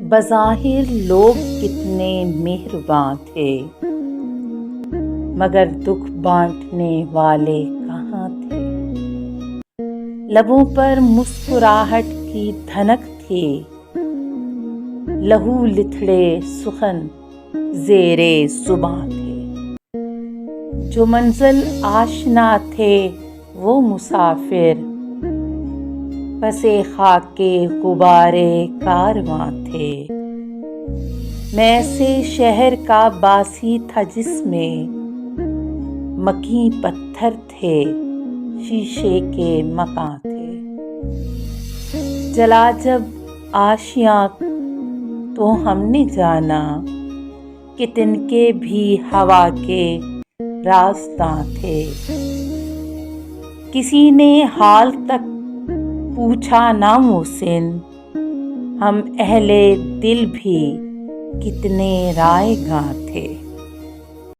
بظاہر لوگ کتنے مہرباں تھے، مگر دکھ بانٹنے والے کہاں تھے۔ لبوں پر مسکراہٹ کی دھنک تھی، لہو لتھڑے سخن زیرے زباں تھے۔ جو منزل آشنا تھے وہ مسافر، پسِ خاکِ غبارِ کارواں تھے۔ میں سے شہر کا باسی تھا جس میں مکیں پتھر تھے، شیشے کے مکاں تھے۔ جلا جب آشیاں تو ہم نے جانا کہ تنکے بھی ہوا کے راستاں تھے۔ کسی نے حال تک پوچھا نہ محسن، ہم اہلِ دل بھی کتنے رائے گاں تھے۔